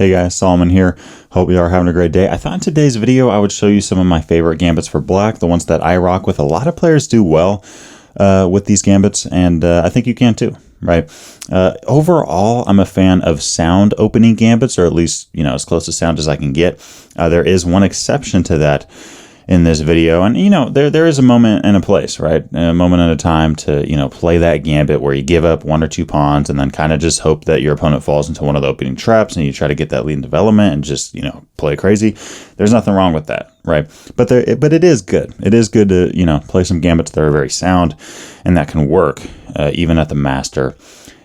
Hey guys, Solomon here. Hope you are having a great day. I thought in today's video I would show you some of my favorite gambits for black, the ones that I rock with. A lot of players do well with these gambits, and I think you can too, right? Overall, I'm a fan of sound opening gambits, or at least, as close to sound as I can get. There is one exception to that in this video, and there is a moment and a place, right? A moment and a time to play that gambit where you give up one or two pawns and then kind of just hope that your opponent falls into one of the opening traps and you try to get that lead in development and just play crazy. There's nothing wrong with that, right? But it is good. It is good to play some gambits that are very sound and that can work even at the master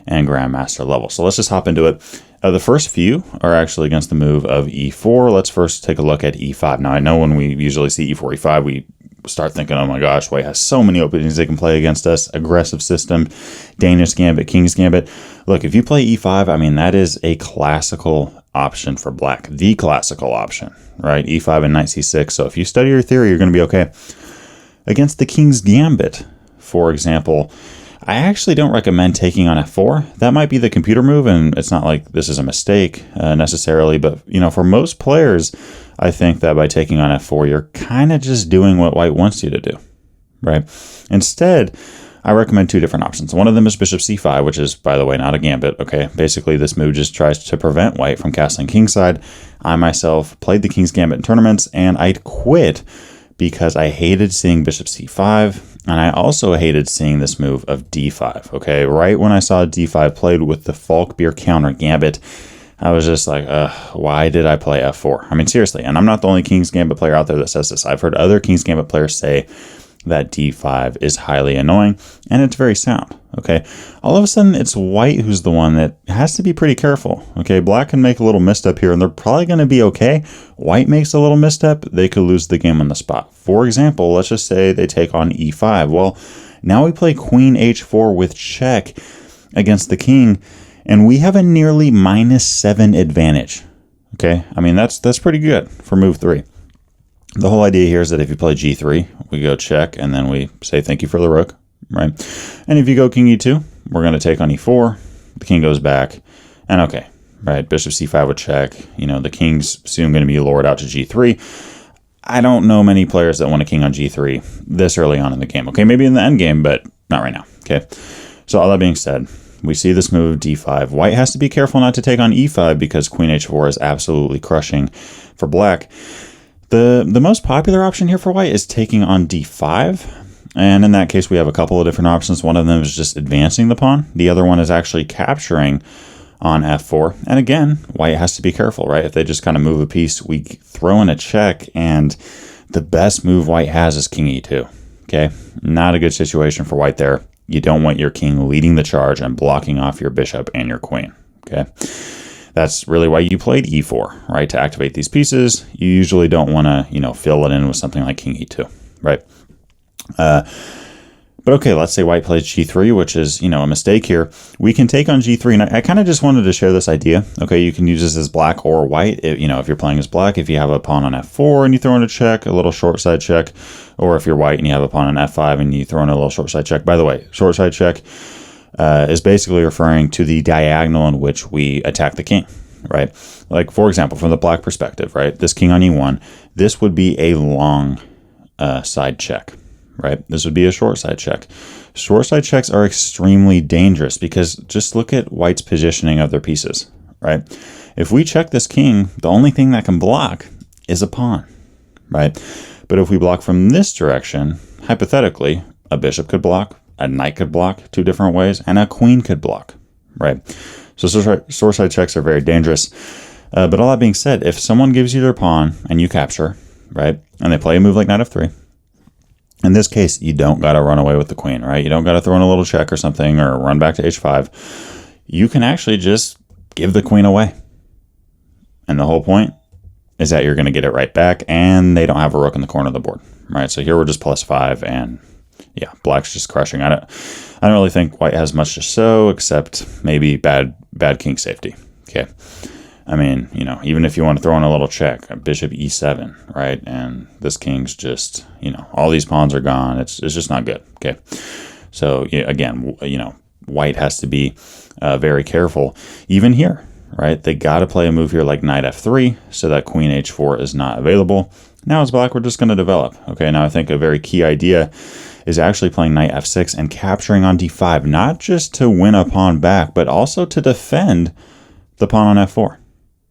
and grandmaster level. So let's just hop into it. The first few are actually against the move of e4. Let's first take a look at e5. Now, I know when we usually see e4, e5, we start thinking, oh my gosh, white has so many openings they can play against us. Aggressive system, Danish Gambit, King's Gambit. Look, if you play e5, I mean, that is a classical option for black. The classical option, right? e5 and knight c6. So if you study your theory, you're going to be okay. Against the King's Gambit, for example, I actually don't recommend taking on f4. That might be the computer move, and it's not like this is a mistake necessarily, but for most players, I think that by taking on f4, you're kind of just doing what white wants you to do, right? Instead, I recommend two different options. One of them is bishop c5, which is, by the way, not a gambit, okay? Basically, this move just tries to prevent white from castling kingside. I myself played the King's Gambit in tournaments, and I'd quit because I hated seeing bishop c5, and I also hated seeing this move of d5, okay? Right when I saw d5 played with the Falkbeer Countergambit, I was just like, why did I play f4? I mean, seriously, and I'm not the only King's Gambit player out there that says this. I've heard other King's Gambit players say that d5 is highly annoying, and it's very sound, okay? All of a sudden, it's white who's the one that has to be pretty careful, okay? Black can make a little misstep here, and they're probably going to be okay. White makes a little misstep, they could lose the game on the spot. For example, let's just say they take on e5. Well, now we play queen h4 with check against the king, and we have a nearly -7 advantage, okay? I mean, that's pretty good for move 3. The whole idea here is that if you play g3, we go check, and then we say thank you for the rook, right? And if you go king e2, we're going to take on e4, the king goes back, and okay, right, bishop c5 would check, the king's soon going to be lured out to g3. I don't know many players that want a king on g3 this early on in the game, okay? Maybe in the end game, but not right now, okay? So all that being said, we see this move d5. White has to be careful not to take on e5 because queen h4 is absolutely crushing for black. The most popular option here for white is taking on d5, and in that case we have a couple of different options. One of them is just advancing the pawn. The other one is actually capturing on f4, and again, white has to be careful, right? If they just kind of move a piece, we throw in a check, and the best move white has is king e2, okay? Not a good situation for white there. You don't want your king leading the charge and blocking off your bishop and your queen, okay? That's really why you played e4, right? To activate these pieces. You usually don't want to, fill it in with something like king e2, right? But okay, let's say white plays g3, which is, a mistake here. We can take on g3, and I kind of just wanted to share this idea. Okay, you can use this as black or white. If you're playing as black, if you have a pawn on f4 and you throw in a check, a little short side check, or if you're white and you have a pawn on f5 and you throw in a little short side check. By the way, short side check is basically referring to the diagonal in which we attack the king, right? Like, for example, from the black perspective, right? This king on e1, this would be a long side check, right? This would be a short side check. Short side checks are extremely dangerous because just look at white's positioning of their pieces, right? If we check this king, the only thing that can block is a pawn, right? But if we block from this direction, hypothetically, a bishop could block, a knight could block 2 different ways, and a queen could block, right? So short side checks are very dangerous. But all that being said, if someone gives you their pawn and you capture, right, and they play a move like knight f3, in this case, you don't got to run away with the queen, right? You don't got to throw in a little check or something or run back to h5. You can actually just give the queen away. And the whole point is that you're going to get it right back, and they don't have a rook in the corner of the board, right? So here we're just +5, and yeah, black's just crushing. I don't really think white has much to show except maybe bad king safety. Okay, I mean, even if you want to throw in a little check, bishop e7, right? And this king's just, all these pawns are gone. It's just not good. Okay, so again, white has to be very careful even here, right? They got to play a move here like knight f3 so that queen h4 is not available. Now as black, we're just going to develop. Okay, now I think a very key idea is actually playing knight f6 and capturing on d5, not just to win a pawn back, but also to defend the pawn on f4.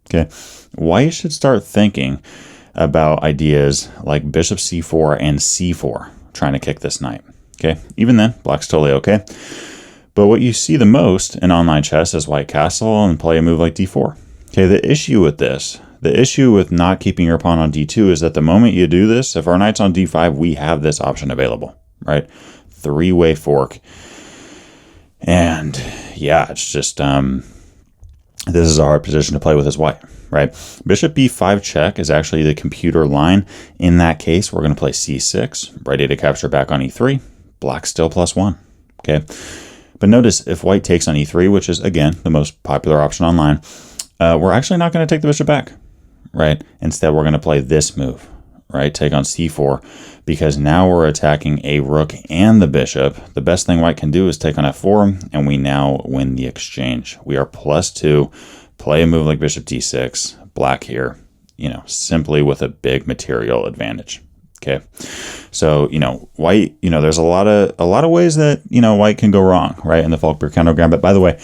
Okay, white should start thinking about ideas like bishop c4 and c4, trying to kick this knight. Okay, even then, black's totally okay. But what you see the most in online chess is white castle and play a move like d4. Okay, the issue with this, the issue with not keeping your pawn on d2 is that the moment you do this, if our knight's on d5, we have this option available, right? Three-way fork. And yeah, it's just, this is a hard position to play with as white, right? Bishop b5 check is actually the computer line. In that case, we're going to play c6, ready to capture back on e3. Black still +1, okay? But notice if white takes on e3, which is, again, the most popular option online, we're actually not going to take the bishop back, right? Instead, we're going to play this move, right? Take on c4, because now we're attacking a rook and the bishop. The best thing white can do is take on f4, and we now win the exchange. We are +2, play a move like bishop d6, black here, you know, simply with a big material advantage. Okay, so, you know, white, you know, there's a lot of ways that, you know, white can go wrong, right, in the Falkbeer Countergambit. By the way,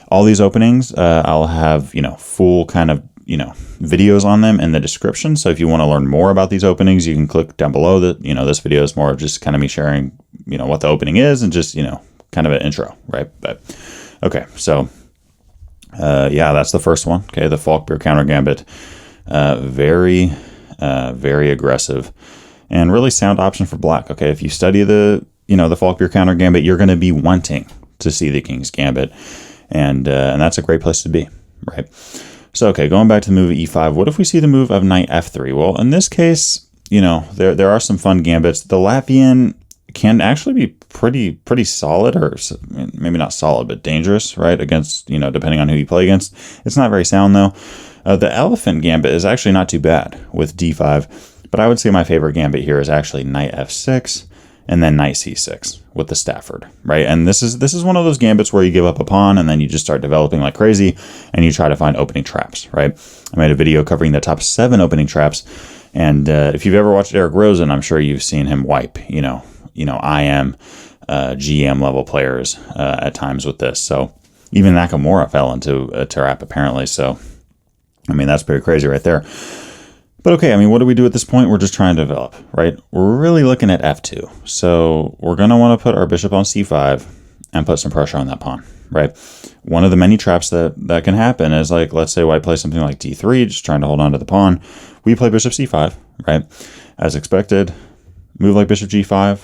all these openings, I'll have, you know, full kind of, you know, videos on them in the description. So if you want to learn more about these openings, you can click down below. That, you know, this video is more of just kind of me sharing, you know, what the opening is and just, you know, kind of an intro, right? But okay, so yeah, that's the first one. Okay, the Falkbeer Countergambit, very aggressive. And really sound option for black. Okay, if you study the, you know, the Falkbeer Countergambit, you're going to be wanting to see the King's Gambit, and that's a great place to be, right? So, okay, going back to the move of e5, what if we see the move of knight f3? Well, in this case, you know, there are some fun gambits. The Latvian can actually be pretty solid, or maybe not solid, but dangerous, right? Against, you know, depending on who you play against. It's not very sound though. The Elephant Gambit is actually not too bad with d5. But I would say my favorite gambit here is actually knight f6 and then knight c6 with the Stafford, right? And this is one of those gambits where you give up a pawn and then you just start developing like crazy and you try to find opening traps, right? I made a video covering the top 7 opening traps, and if you've ever watched Eric Rosen, I'm sure you've seen him wipe, you know, IM, GM level players at times with this. So even Nakamura fell into a trap apparently. So I mean, that's pretty crazy right there. But okay, I mean, what do we do at this point? We're just trying to develop, right? We're really looking at f2. So we're going to want to put our bishop on c5 and put some pressure on that pawn, right? One of the many traps that can happen is, like, let's say white plays something like d3, just trying to hold on to the pawn. We play bishop c5, right? As expected, move like bishop g5,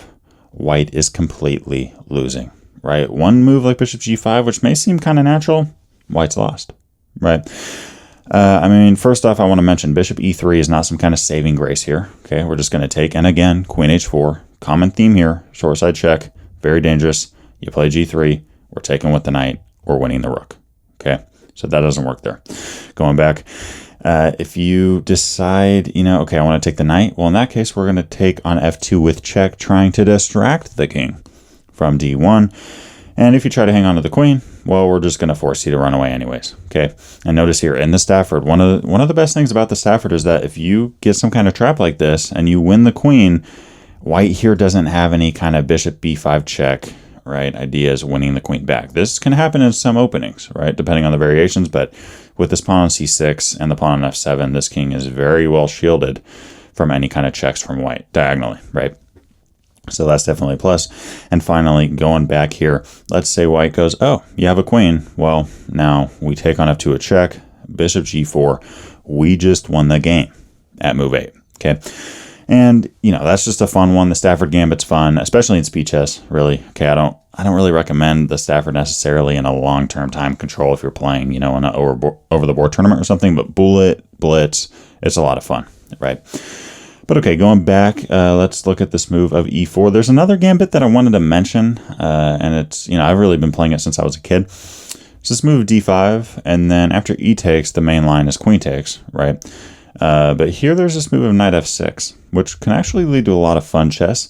white is completely losing, right? One move like bishop g5, which may seem kind of natural, white's lost, right? I mean, first off, I want to mention bishop e3 is not some kind of saving grace here. Okay, we're just going to take, and again, queen h4, common theme here, short side check, very dangerous. You play g3, we're taking with the knight, we're winning the rook. Okay, so that doesn't work there. Going back, if you decide, you know, okay, I want to take the knight, well, in that case, we're going to take on f2 with check, trying to distract the king from d1. And if you try to hang on to the queen, well, we're just going to force you to run away anyways, okay? And notice here, in the Stafford, one of the best things about the Stafford is that if you get some kind of trap like this and you win the queen, white here doesn't have any kind of bishop b5 check, right? Ideas winning the queen back. This can happen in some openings, right? Depending on the variations, but with this pawn on c6 and the pawn on f7, this king is very well shielded from any kind of checks from white diagonally, right? So that's definitely a plus. And finally, going back here, let's say white goes, oh, you have a queen. Well, now we take on f2 a check, bishop g4. We just won the game at move 8, okay? And, you know, that's just a fun one. The Stafford Gambit's fun, especially in speed chess, really. Okay, I don't really recommend the Stafford necessarily in a long-term time control if you're playing, you know, in an over-the-board tournament or something, but bullet, blitz, it's a lot of fun, right? But okay, going back, let's look at this move of e4. There's another gambit that I wanted to mention, and it's, you know, I've really been playing it since I was a kid. It's this move d5, and then after e takes, the main line is queen takes, right? But here there's this move of knight f6, which can actually lead to a lot of fun chess.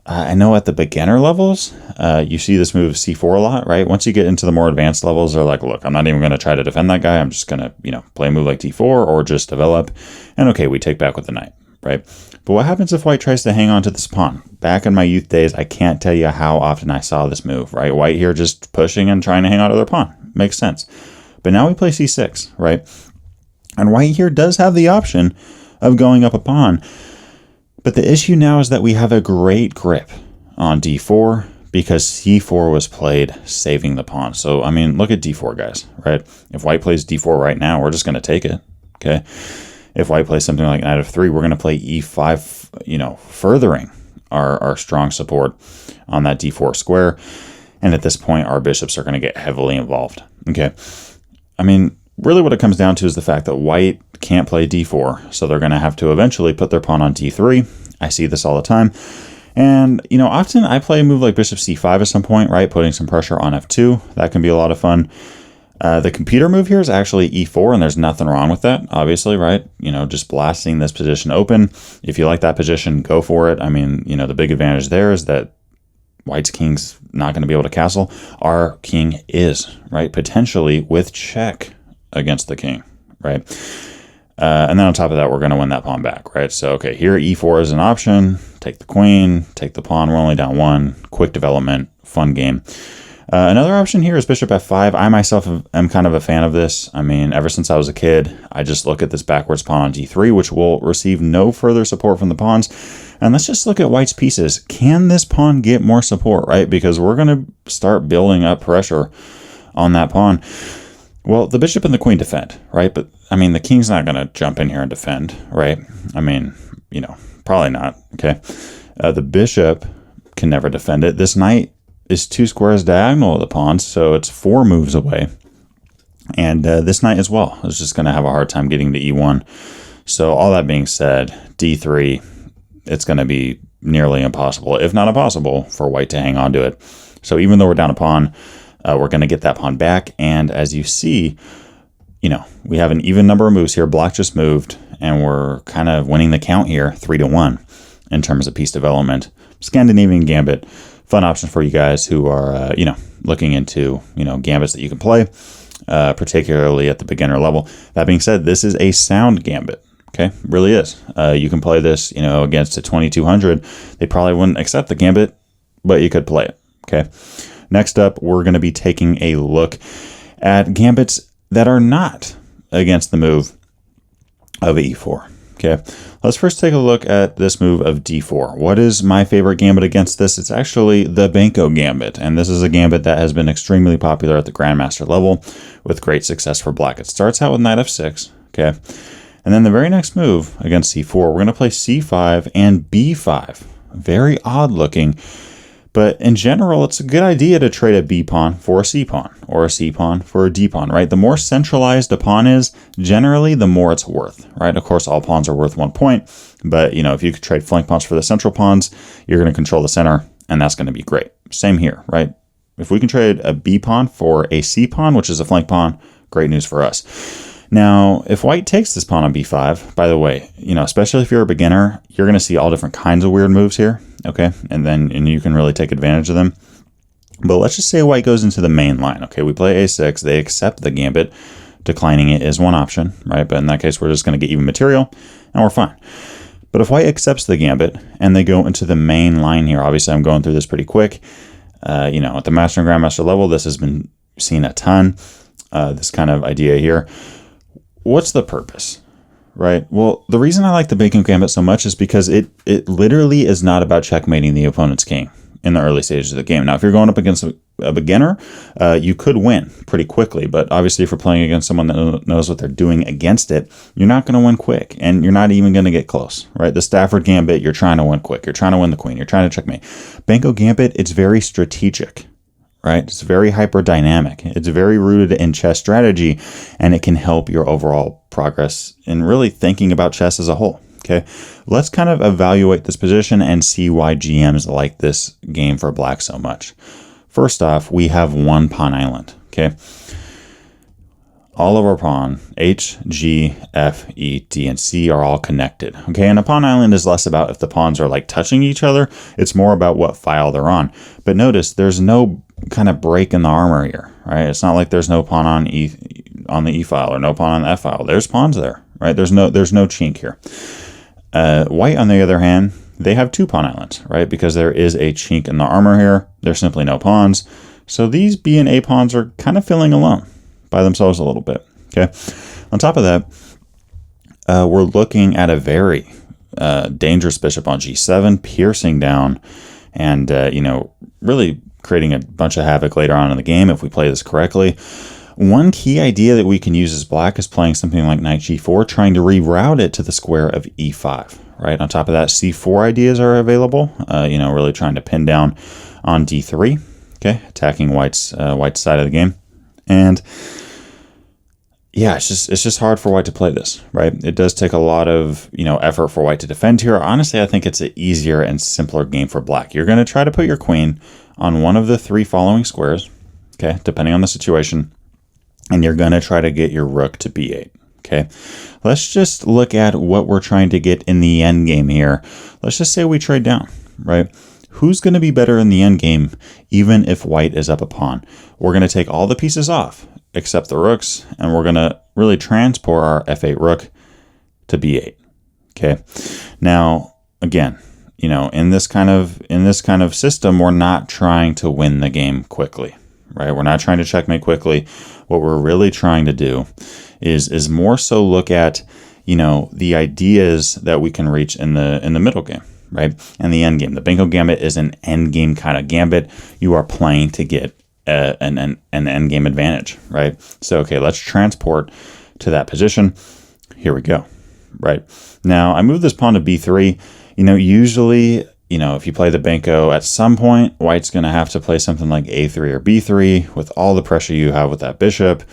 I know at the beginner levels, you see this move c4 a lot, right? Once you get into the more advanced levels, they're like, look, I'm not even going to try to defend that guy. I'm just going to, play a move like d4 or just develop. And okay, we take back with the knight, right? But what happens if white tries to hang on to this pawn? Back in my youth days, I can't tell you how often I saw this move, right? White here just pushing and trying to hang on to their pawn. Makes sense. But now we play c6, right? And white here does have the option of going up a pawn. But the issue now is that we have a great grip on d4 because c4 was played saving the pawn. So, I mean, look at d4, guys, right? If white plays d4 right now, we're just going to take it, okay? If white plays something like knight f3, we're going to play e5, furthering our strong support on that d4 square. And at this point, our bishops are going to get heavily involved, okay? I mean, really what it comes down to is the fact that white can't play d4, so they're going to have to eventually put their pawn on d3. I see this all the time. And, often I play a move like bishop c5 at some point, right? Putting some pressure on f2. That can be a lot of fun. The computer move here is actually e4, and there's nothing wrong with that, obviously, right? Just blasting this position open. If you like that position, go for it. I mean, the big advantage there is that white's king's not going to be able to castle. Our king is, right? Potentially with check against the king, right? And then on top of that, we're going to win that pawn back, right? So, okay, here e4 is an option. Take the queen, take the pawn. We're only down one. Quick development, fun game. Another option here is bishop f5. I myself am kind of a fan of this. I mean, ever since I was a kid, I just look at this backwards pawn on d3, which will receive no further support from the pawns. And let's just look at white's pieces. Can this pawn get more support, right? Because we're going to start building up pressure on that pawn. Well, the bishop and the queen defend, right? But, I mean, the king's not going to jump in here and defend, right? I mean, probably not, okay? The bishop can never defend it. This knight is 2 squares diagonal of the pawns, so it's 4 moves away. And this knight as well is just going to have a hard time getting to e1. So all that being said, d3, it's going to be nearly impossible, if not impossible, for white to hang on to it. So even though we're down a pawn, we're going to get that pawn back. And as you see, we have an even number of moves here. Black just moved, and we're kind of winning the count here, 3-1 in terms of piece development. Scandinavian Gambit, fun option for you guys who are, looking into, gambits that you can play, particularly at the beginner level. That being said, this is a sound gambit. Okay, really is. You can play this, against a 2200. They probably wouldn't accept the gambit, but you could play it. Okay. Next up, we're going to be taking a look at gambits that are not against the move of e4. Okay, let's first take a look at this move of d4. What is my favorite gambit against this? It's actually the Benko Gambit, and this is a gambit that has been extremely popular at the Grandmaster level with great success for black. It starts out with knight f6, okay, and then the very next move against c4, we're going to play c5 and b5. Very odd looking. But in general, it's a good idea to trade a B pawn for a C pawn or a C pawn for a D pawn, right? The more centralized a pawn is, generally, the more it's worth, right? Of course, all pawns are worth 1 point, but if you could trade flank pawns for the central pawns, you're going to control the center, and that's going to be great. Same here, right? If we can trade a B pawn for a C pawn, which is a flank pawn, great news for us. Now, if white takes this pawn on b5, by the way, especially if you're a beginner, you're going to see all different kinds of weird moves here, okay? And you can really take advantage of them. But let's just say white goes into the main line, okay? We play a6, they accept the gambit. Declining it is one option, right? But in that case, we're just going to get even material, and we're fine. But if white accepts the gambit, and they go into the main line here, obviously I'm going through this pretty quick. At the Master and Grandmaster level, this has been seen a ton, this kind of idea here. What's the purpose, right? Well, the reason I like the Benko Gambit so much is because it literally is not about checkmating the opponent's king in the early stages of the game. Now, if you're going up against a beginner, you could win pretty quickly, but obviously if you're playing against someone that knows what they're doing against it, you're not going to win quick, and you're not even going to get close, right? The Stafford Gambit, you're trying to win quick. You're trying to win the queen. You're trying to checkmate. Benko Gambit, it's very strategic. Right? It's very hyper-dynamic. It's very rooted in chess strategy, and it can help your overall progress in really thinking about chess as a whole. Okay, let's kind of evaluate this position and see why GMs like this game for black so much. First off, we have one pawn island. Okay, all of our pawn, H, G, F, E, D, and C are all connected. Okay, and a pawn island is less about if the pawns are like touching each other. It's more about what file they're on. But notice there's no kind of break in the armor here, right? It's not like there's no pawn on the E file or no pawn on the F file. There's pawns there, right? There's no chink here. White, on the other hand, they have 2 pawn islands, right? Because there is a chink in the armor here. There's simply no pawns. So these B and A pawns are kind of feeling alone by themselves a little bit. Okay. On top of that, we're looking at a very dangerous bishop on G7, piercing down, and really creating a bunch of havoc later on in the game if we play this correctly. One key idea that we can use as black is playing something like knight G4, trying to reroute it to the square of E5. Right. On top of that, C4 ideas are available. Really trying to pin down on D3. Okay, attacking white's side of the game. And yeah, it's just hard for white to play this, right? It does take a lot of, effort for white to defend here. Honestly, I think it's an easier and simpler game for black. You're going to try to put your queen on one of the 3 following squares, okay, depending on the situation, and you're going to try to get your rook to B8, okay? Let's just look at what we're trying to get in the end game here. Let's just say we trade down, right? Who's going to be better in the end game, even if white is up a pawn? We're going to take all the pieces off, except the rooks, and we're going to really transport our F8 rook to B8. Okay. Now, again, in this kind of system, we're not trying to win the game quickly, right? We're not trying to checkmate quickly. What we're really trying to do is more so look at, the ideas that we can reach in the middle game. Right? And the end game. The Benko Gambit is an end game kind of gambit. You are playing to get an end game advantage, right? So, okay, let's transport to that position. Here we go, right? Now, I move this pawn to B3. Usually, if you play the Benko, at some point, white's going to have to play something like A3 or B3 with all the pressure you have with that bishop.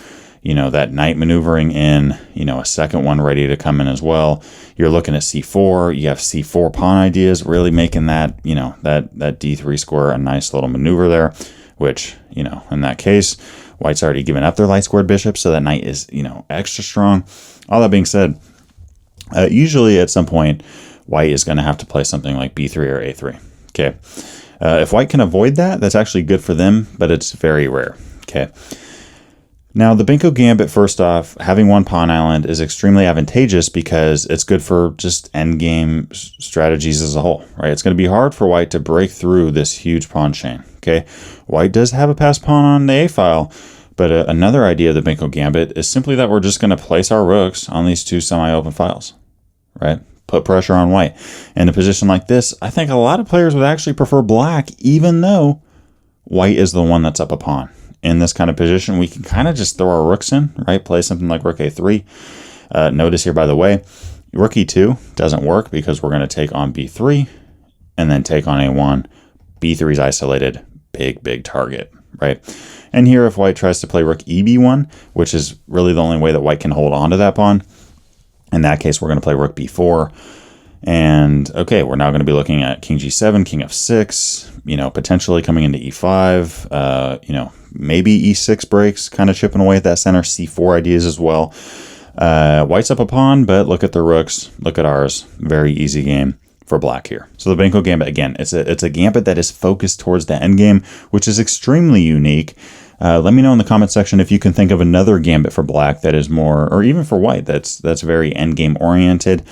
That knight maneuvering in, a second one ready to come in as well. You're looking at C4. You have C4 pawn ideas, really making that, that D3 square a nice little maneuver there, which, in that case, white's already given up their light squared bishop, so that knight is, extra strong. All that being said, usually at some point, white is going to have to play something like B3 or A3. Okay. If white can avoid that, that's actually good for them, but it's very rare. Okay. Now, the Benko Gambit, first off, having 1 pawn island is extremely advantageous because it's good for just endgame strategies as a whole, right? It's going to be hard for white to break through this huge pawn chain, okay? White does have a passed pawn on the A file, but another idea of the Benko Gambit is simply that we're just going to place our rooks on these 2 semi-open files, right? Put pressure on white. In a position like this, I think a lot of players would actually prefer black, even though white is the one that's up a pawn. In this kind of position, we can kind of just throw our rooks in, right? Play something like rook A3. Notice here, by the way, rook E2 doesn't work because we're going to take on B3 and then take on A1. B3 is isolated, big target, right? And here, if white tries to play rook EB1, which is really the only way that white can hold on to that pawn, in that case, we're going to play rook B4. And okay, we're now going to be looking at king G7, king F6, potentially coming into E5, maybe E6 breaks, kind of chipping away at that center. C4 ideas as well. White's up a pawn, but look at the rooks. Look at ours. Very easy game for black here. So the Benko Gambit, again, it's a gambit that is focused towards the endgame, which is extremely unique. Let me know in the comment section if you can think of another gambit for black that is more, or even for white, that's very endgame oriented.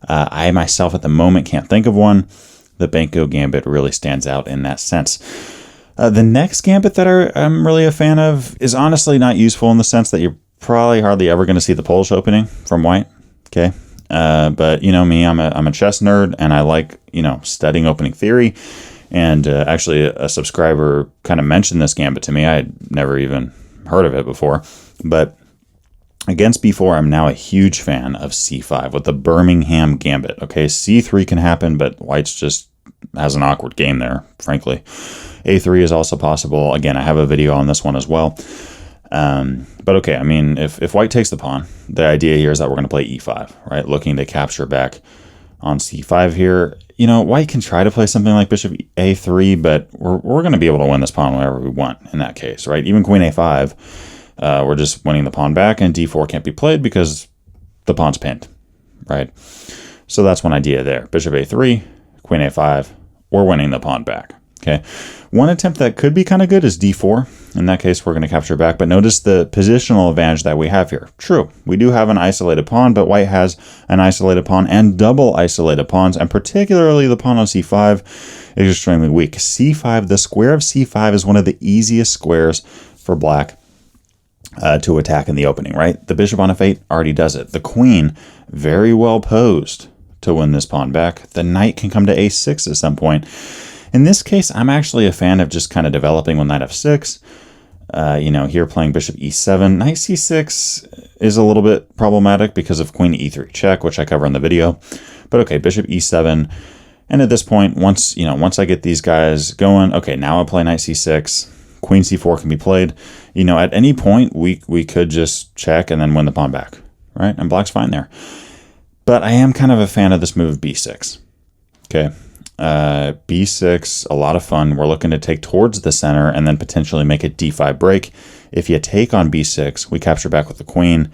I myself at the moment can't think of one. The Benko Gambit really stands out in that sense. The next gambit that I'm really a fan of is honestly not useful in the sense that you're probably hardly ever going to see the Polish opening from white. Okay. But me, I'm a chess nerd and I like, studying opening theory. And actually a subscriber kind of mentioned this gambit to me. I had never even heard of it before, but against B4, I'm now a huge fan of C5 with the Birmingham Gambit. Okay, C3 can happen, but white's just has an awkward game there, frankly. A3 is also possible. Again, I have a video on this one as well. But okay, I mean, if white takes the pawn, the idea here is that we're going to play E5, right? Looking to capture back on C5 here. White can try to play something like bishop A3, but we're going to be able to win this pawn whenever we want in that case, right? Even queen A5. we're just winning the pawn back, and d4 can't be played because the pawn's pinned, right? So that's one idea there. Bishop a3, queen a5, we're winning the pawn back, okay? One attempt that could be kind of good is d4. In that case, we're going to capture back, but notice the positional advantage that we have here. True, we do have an isolated pawn, but white has an isolated pawn and double isolated pawns, and particularly the pawn on c5 is extremely weak. c5, the square of c5 is one of the easiest squares for black to attack in the opening, right? The bishop on f8 already does it. The queen, very well posed to win this pawn back. The knight can come to a6 at some point. In this case, I'm actually a fan of just kind of developing with knight f6. You know, here playing bishop e7. Knight c6 is a little bit problematic because of queen e3 check, which I cover in the video. But okay, bishop e7. And at this point, once I get these guys going, okay, now I play knight c6. Queen c4 can be played. You know, at any point, we could just check and then win the pawn back, right? And black's fine there. But I am kind of a fan of this move b6. Okay. b6, a lot of fun. We're looking to take towards the center and then potentially make a d5 break. If you take on b6, we capture back with the queen,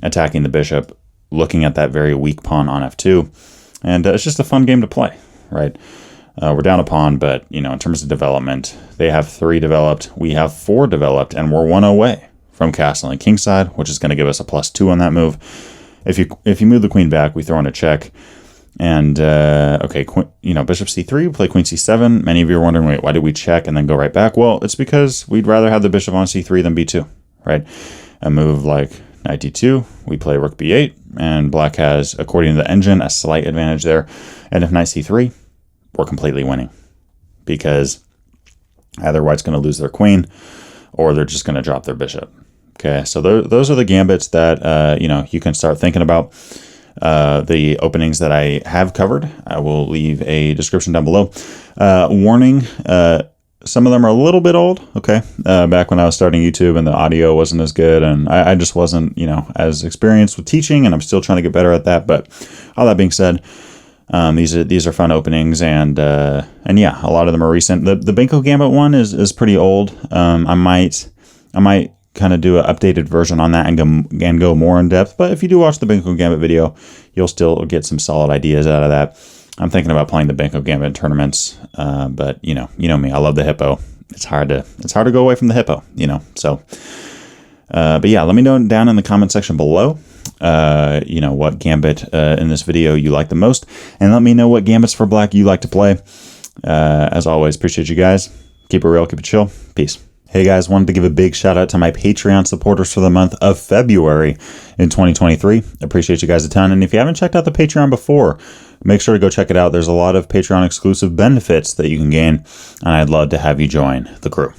attacking the bishop, looking at that very weak pawn on f2. And it's just a fun game to play, right? We're down a pawn, but, you know, in terms of development, they have 3 developed. We have 4 developed, and we're 1 away from castling kingside, which is going to give us a +2 on that move. If you move the queen back, we throw in a check. And, okay, bishop c3, we play queen c7. Many of you are wondering, wait, why did we check and then go right back? Well, it's because we'd rather have the bishop on c3 than b2, right? A move like knight d2, we play rook b8, and black has, according to the engine, a slight advantage there. And if knight c3, we're completely winning because either white's going to lose their queen or they're just going to drop their bishop. Okay, so those are the gambits that, you can start thinking about. The openings that I have covered, I will leave a description down below. Warning, some of them are a little bit old, okay? Back when I was starting YouTube and the audio wasn't as good, and I just wasn't, as experienced with teaching, and I'm still trying to get better at that. But all that being said, these are fun openings, and yeah, a lot of them are recent. The Benko Gambit one is pretty old. I might kind of do an updated version on that and go more in depth. But if you do watch the Benko Gambit video, you'll still get some solid ideas out of that. I'm thinking about playing the Benko Gambit tournaments, but you know me, I love the hippo. It's hard to go away from the hippo, So, but yeah, let me know down in the comment section below, what gambit in this video you like the most, and let me know what gambits for black you like to play. As always, appreciate you guys. Keep it real, keep it chill. Peace. Hey guys, wanted to give a big shout out to my Patreon supporters for the month of February in 2023. Appreciate you guys a ton. And if you haven't checked out the Patreon before, make sure to go check it out. There's a lot of Patreon exclusive benefits that you can gain, and I'd love to have you join the crew.